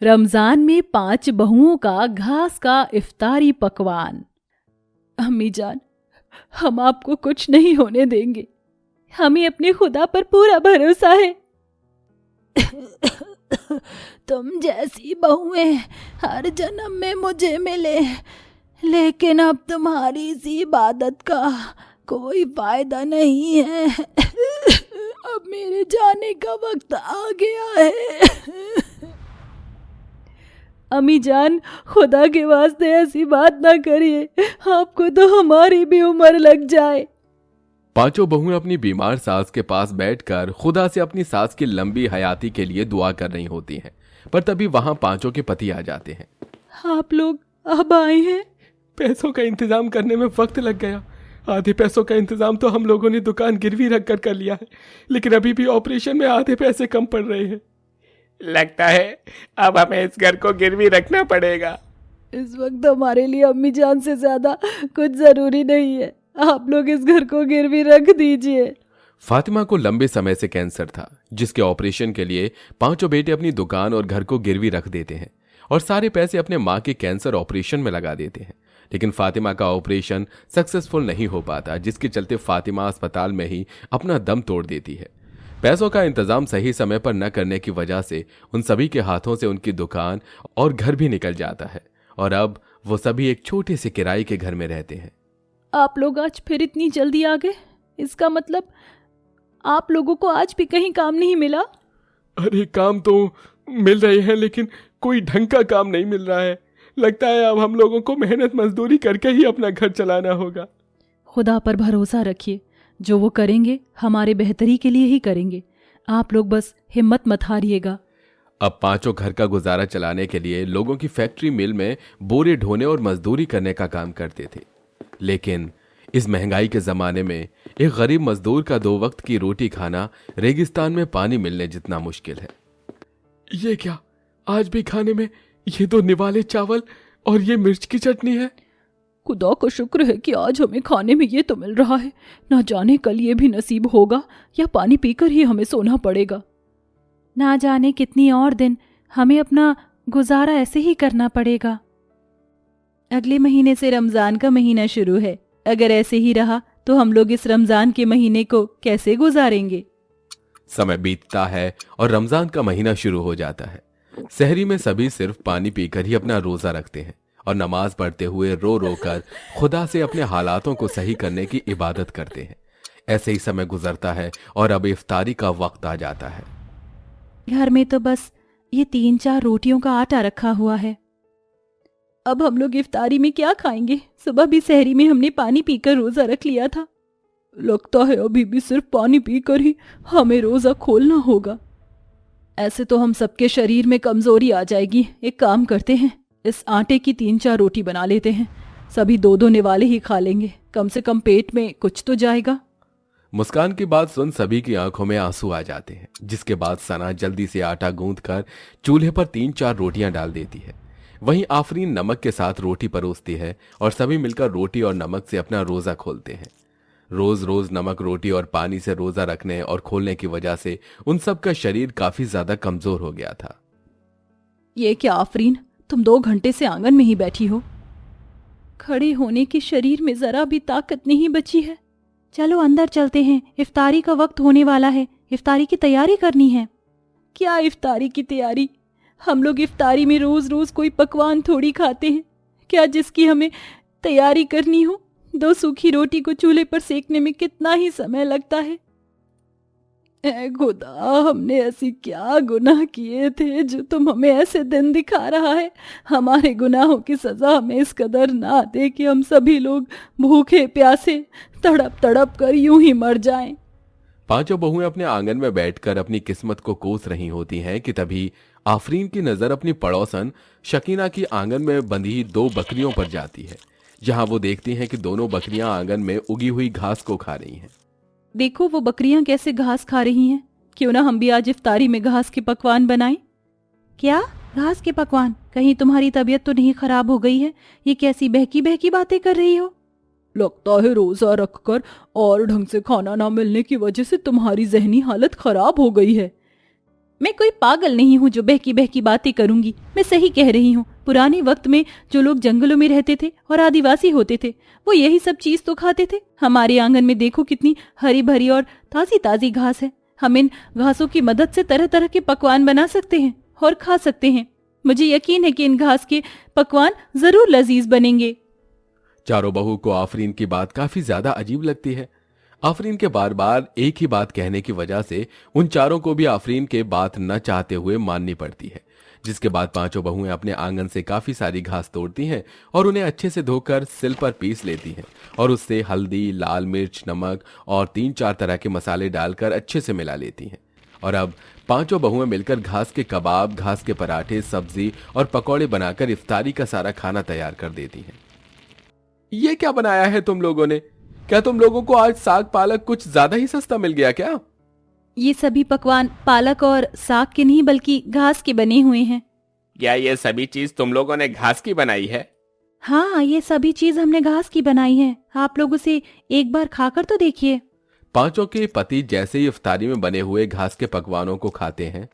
रमजान में 5 बहुओं का घास का इफ्तारी पकवान। अम्मी जान, हम आपको कुछ नहीं होने देंगे। हमें अपने खुदा पर पूरा भरोसा है। तुम जैसी बहुएं हर जन्म में मुझे मिले, लेकिन अब तुम्हारी इसी इबादत का कोई फायदा नहीं है। अब मेरे जाने का वक्त आ गया है। अम्मी जान, खुदा के वास्ते ऐसी बात ना करिए, आपको तो हमारी भी उम्र लग जाए। पांचों बहुएं अपनी बीमार सास के पास बैठकर खुदा से अपनी सास की लंबी हयाती के लिए दुआ कर रही होती हैं, पर तभी वहां पांचों के पति आ जाते हैं। आप लोग अब आए हैं? पैसों का इंतजाम करने में वक्त लग गया। आधे पैसों का इंतजाम तो हम लोगों ने दुकान गिरवी रख कर लिया है, लेकिन अभी भी ऑपरेशन में आधे पैसे कम पड़ रहे हैं। लगता है अब हमें इस घर को गिरवी रखना पड़ेगा। इस वक्त हमारे लिए अम्मी जान से ज्यादा कुछ जरूरी नहीं है। आप लोग इस घर को गिरवी रख दीजिए। फातिमा को लंबे समय से कैंसर था, जिसके ऑपरेशन के लिए पांचों बेटे अपनी दुकान और घर को गिरवी रख देते हैं और सारे पैसे अपने मां के कैंसर ऑपरेशन में लगा देते हैं। लेकिन फातिमा का ऑपरेशन सक्सेसफुल नहीं हो पाता, जिसके चलते फातिमा अस्पताल में ही अपना दम तोड़ देती है। पैसों का इंतजाम सही समय पर न करने की वजह से उन सभी के हाथों से उनकी दुकान और घर भी निकल जाता है और अब वो सभी एक छोटे से किराए के घर में रहते हैं। आप लोग आज फिर इतनी जल्दी आ गए? इसका मतलब आप लोगों को आज भी कहीं काम नहीं मिला? अरे काम तो मिल रहे हैं, लेकिन कोई ढंग का काम नहीं मिल रहा है। लगता है अब हम लोगों को मेहनत मजदूरी करके ही अपना घर चलाना होगा। खुदा पर भरोसा रखिए, जो वो करेंगे हमारे बेहतरी के लिए ही करेंगे। आप लोग बस हिम्मत मत हारिएगा। अब पांचों घर का गुजारा चलाने के लिए लोगों की फैक्ट्री मिल में बोरे ढोने और मजदूरी करने का काम करते थे, लेकिन इस महंगाई के जमाने में एक गरीब मजदूर का 2 वक्त की रोटी खाना रेगिस्तान में पानी मिलने जितना मुश्किल है। ये क्या, आज भी खाने में ये तो निवाले चावल और ये मिर्च की चटनी है। खुदा का शुक्र है कि आज हमें खाने में ये तो मिल रहा है। ना जाने कल ये भी नसीब होगा या पानी पीकर ही हमें सोना पड़ेगा। ना जाने कितनी और दिन हमें अपना गुजारा ऐसे ही करना पड़ेगा। अगले महीने से रमजान का महीना शुरू है। अगर ऐसे ही रहा तो हम लोग इस रमजान के महीने को कैसे गुजारेंगे? समय बीतता है और रमजान का महीना शुरू हो जाता है। सहरी में सभी सिर्फ पानी पीकर ही अपना रोजा रखते हैं और नमाज पढ़ते हुए रो रो कर खुदा से अपने हालातों को सही करने की इबादत करते हैं। ऐसे ही समय गुजरता है और अब इफ्तारी का वक्त आ जाता है। घर में तो बस ये 3-4 रोटियों का आटा रखा हुआ है। अब हम लोग इफ्तारी में क्या खाएंगे? सुबह भी सहरी में हमने पानी पीकर रोजा रख लिया था। लगता है अभी भी सिर्फ पानी पीकर ही हमें रोजा खोलना होगा। ऐसे तो हम सबके शरीर में कमजोरी आ जाएगी। एक काम करते हैं, इस आटे की 3-4 रोटी बना लेते हैं। सभी 2-2 निवाले ही खा लेंगे, कम से कम पेट में कुछ तो जाएगा। मुस्कान की बात सुन सभी की आंखों में आंसू आ जाते हैं, जिसके बाद सना जल्दी से आटा गूंथ कर चूल्हे पर 3-4 रोटियां डाल देती है। वहीं आफरीन नमक के साथ रोटी परोसती है और सभी मिलकर रोटी और नमक से अपना रोजा खोलते हैं। रोज रोज नमक रोटी और पानी से रोजा रखने और खोलने की वजह से उन सब का शरीर काफी ज्यादा कमजोर हो गया था। ये क्या आफरीन, तुम 2 घंटे से आंगन में ही बैठी हो? खड़े होने की शरीर में जरा भी ताकत नहीं बची है। चलो अंदर चलते हैं, इफ्तारी का वक्त होने वाला है। इफ्तारी की तैयारी करनी है। क्या इफ्तारी की तैयारी? हम लोग इफ्तारी में रोज रोज कोई पकवान थोड़ी खाते हैं क्या जिसकी हमें तैयारी करनी हो? 2 सूखी रोटी को चूल्हे पर सेकने में कितना ही समय लगता है। ऐ खुदा, हमने ऐसी क्या गुनाह किए थे जो तुम हमें ऐसे दिन दिखा रहा है? हमारे गुनाहों की सजा हमें इस कदर ना दे कि हम सभी लोग भूखे प्यासे तड़प तड़प कर यूं ही मर जाएं। पांचों बहुएं अपने आंगन में बैठकर अपनी किस्मत को कोस रही होती हैं कि तभी आफरीन की नजर अपनी पड़ोसन शकीना की आंगन में बंधी 2 बकरियों पर जाती है, जहां वो देखती हैं कि दोनों बकरियां आंगन में उगी हुई घास को खा रही हैं। देखो वो बकरियां कैसे घास खा रही हैं। क्यों ना हम भी आज इफ्तारी में घास के पकवान बनाएं? क्या घास के पकवान? कहीं तुम्हारी तबीयत तो नहीं खराब हो गई है? ये कैसी बहकी बहकी बातें कर रही हो? लगता है रोजा रखकर और ढंग से खाना ना मिलने की वजह से तुम्हारी जहनी हालत खराब हो गई है। मैं कोई पागल नहीं हूँ जो बहकी बहकी बातें करूंगी। मैं सही कह रही हूँ। पुराने वक्त में जो लोग जंगलों में रहते थे और आदिवासी होते थे वो यही सब चीज तो खाते थे। हमारे आंगन में देखो कितनी हरी भरी और ताजी ताजी घास है। हम इन घासों की मदद से तरह तरह के पकवान बना सकते हैं और खा सकते हैं। मुझे यकीन है कि इन घास के पकवान जरूर लजीज बनेंगे। चारों बहू को आफरीन की बात काफी ज्यादा अजीब लगती है। आफरीन के बार बार एक ही बात कहने की वजह से उन चारों को भी आफरीन के बात न चाहते हुए माननी पड़ती है। जिसके बाद पांचों बहुएं अपने आंगन से काफी सारी घास तोड़ती हैं और उन्हें अच्छे से धोकर सिल पर पीस लेती हैं और उससे हल्दी, लाल मिर्च, नमक और 3-4 तरह के मसाले डालकर अच्छे से मिला लेती हैं। और अब पांचों बहुएं मिलकर घास के कबाब, घास के पराठे, सब्जी और पकौड़े बनाकर इफ्तारी का सारा खाना तैयार कर देती हैं। ये क्या बनाया है तुम लोगों ने? क्या तुम लोगों को आज साग पालक कुछ ज्यादा ही सस्ता मिल गया क्या? ये सभी पकवान पालक और साग के नहीं बल्कि घास के बने हुए हैं। क्या ये सभी चीज तुम लोगों ने घास की बनाई है? हाँ, ये सभी चीज हमने घास की बनाई है। आप लोग उसे एक बार खाकर तो देखिए। पांचों के पति जैसे ही इफ्तारी में बने हुए घास के पकवानों को खाते हैं।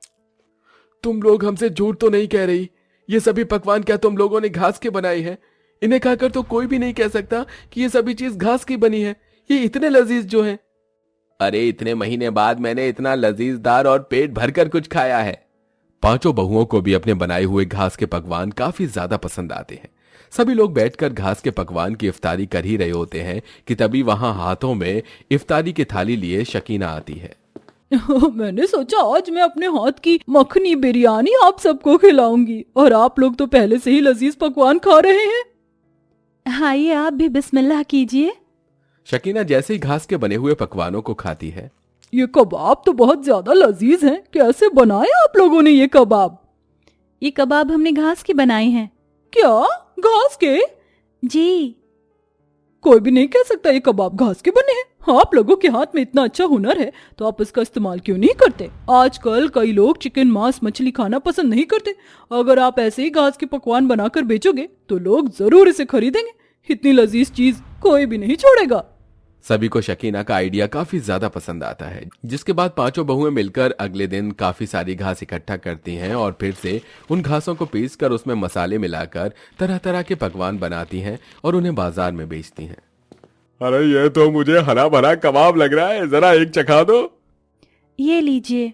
तुम लोग हमसे झूठ तो नहीं कह रही? ये सभी पकवान क्या तुम लोगों ने घास के बनाए हैं? इन्हें खाकर तो कोई भी नहीं कह सकता कि ये सभी चीज घास की बनी है। ये इतने लजीज जो हैं। अरे इतने महीने बाद मैंने इतना लजीजदार और पेट भरकर कुछ खाया है। पांचों बहुओं को भी अपने बनाए हुए घास के पकवान काफी ज्यादा पसंद आते हैं। सभी लोग बैठकर घास के पकवान की इफ्तारी कर ही रहे होते हैं कि तभी वहां हाथों में इफ्तारी की थाली लिए शकीना आती है। मैंने सोचा आज मैं अपने हाथ की मखनी बिरयानी आप सबको खिलाऊंगी और आप लोग तो पहले से ही लजीज पकवान खा रहे हैं। आइए आप भी बिस्मिल्लाह कीजिए। शकीना जैसे ही घास के बने हुए पकवानों को खाती है। ये कबाब तो बहुत ज्यादा लजीज हैं। कैसे बनाए आप लोगों ने ये कबाब? ये कबाब हमने घास के बनाए हैं। क्या? घास के? जी। कोई भी नहीं कह सकता ये कबाब घास के बने हैं। आप लोगों के हाथ में इतना अच्छा हुनर है तो आप इसका इस्तेमाल क्यों नहीं करते? आजकल कई लोग चिकन, मांस, मछली खाना पसंद नहीं करते। अगर आप ऐसे ही घास के पकवान बनाकर बेचोगे तो लोग जरूर इसे खरीदेंगे। इतनी लजीज चीज कोई भी नहीं छोड़ेगा। सभी को शकीना का आइडिया काफी ज्यादा पसंद आता है। जिसके बाद पांचों बहुएं मिलकर अगले दिन काफी सारी घास इकट्ठा करती हैं और फिर से उन घासों को पीसकर उसमें मसाले मिलाकर तरह तरह के पकवान बनाती हैं और उन्हें बाजार में बेचती हैं। अरे ये तो मुझे हरा भरा कबाब लग रहा है, जरा एक चखा दो। ये लीजिए।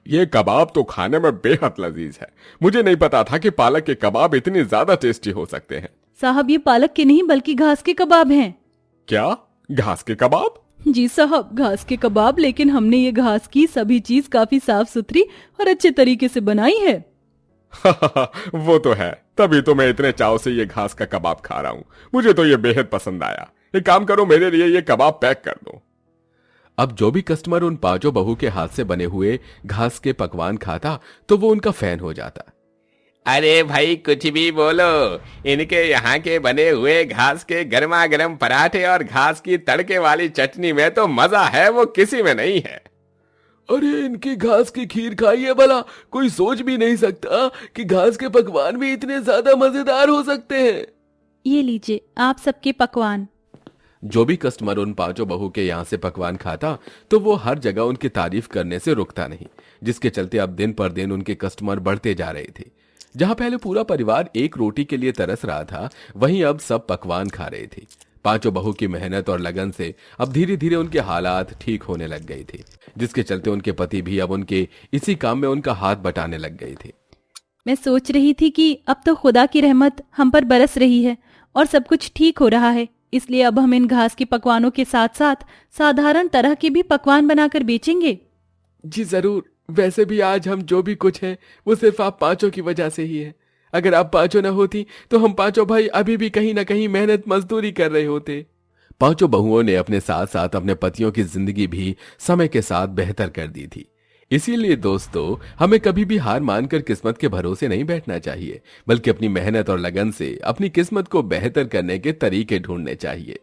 ये कबाब तो खाने में बेहद लजीज है। मुझे नहीं पता था कि पालक के कबाब इतने ज्यादा टेस्टी हो सकते हैं। साहब ये पालक के नहीं बल्कि घास के कबाब हैं। क्या? घास के कबाब? जी साहब, घास के कबाब। लेकिन हमने ये घास की सभी चीज काफी साफ सुथरी और अच्छे तरीके से बनाई है। वो तो है, तभी तो मैं इतने चाव से ये घास का कबाब खा रहा हूँ। मुझे तो ये बेहद पसंद आया। एक काम करो, मेरे लिए ये कबाब पैक कर दो। अब जो भी कस्टमर उन पांचों बहू के हाथ से बने हुए घास के पकवान खाता तो वो उनका फैन हो जाता। अरे भाई कुछ भी बोलो, इनके यहाँ के बने हुए घास के गर्मा गर्म पराठे और घास की तड़के वाली चटनी में तो मजा है, वो किसी में नहीं है। अरे इनकी घास की खीर खाइए भला। कोई सोच भी नहीं सकता कि घास के पकवान भी इतने ज्यादा मजेदार हो सकते हैं। ये लीजिए आप सबके पकवान। जो भी कस्टमर उन पांचों बहू के यहाँ से पकवान खाता तो वो हर जगह उनकी तारीफ करने से रुकता नहीं। जिसके चलते अब दिन पर दिन उनके कस्टमर बढ़ते जा रहे थे। जहां पहले पूरा परिवार एक रोटी के लिए तरस रहा था, वहीं अब सब पकवान खा रहे थे। पांचों बहू की मेहनत और लगन से अब धीरे धीरे उनके हालात ठीक होने लग गए थे। जिसके चलते उनके पति भी अब उनके इसी काम में उनका हाथ बटाने लग गए थे। मैं सोच रही थी कि अब तो खुदा की रहमत हम पर बरस रही है और सब कुछ ठीक हो रहा है, इसलिए अब हम इन घास के पकवानों के साथ साथ साधारण तरह के भी पकवान बनाकर बेचेंगे। जी जरूर। वैसे भी आज हम जो भी कुछ हैं वो सिर्फ आप पांचों की वजह से ही है। अगर आप पांचों न होती तो हम पांचों भाई अभी भी कहीं ना कहीं मेहनत मजदूरी कर रहे होते। पांचों बहुओं ने अपने साथ साथ अपने पतियों की जिंदगी भी समय के साथ बेहतर कर दी थी। इसीलिए दोस्तों, हमें कभी भी हार मानकर किस्मत के भरोसे नहीं बैठना चाहिए, बल्कि अपनी मेहनत और लगन से अपनी किस्मत को बेहतर करने के तरीके ढूंढने चाहिए।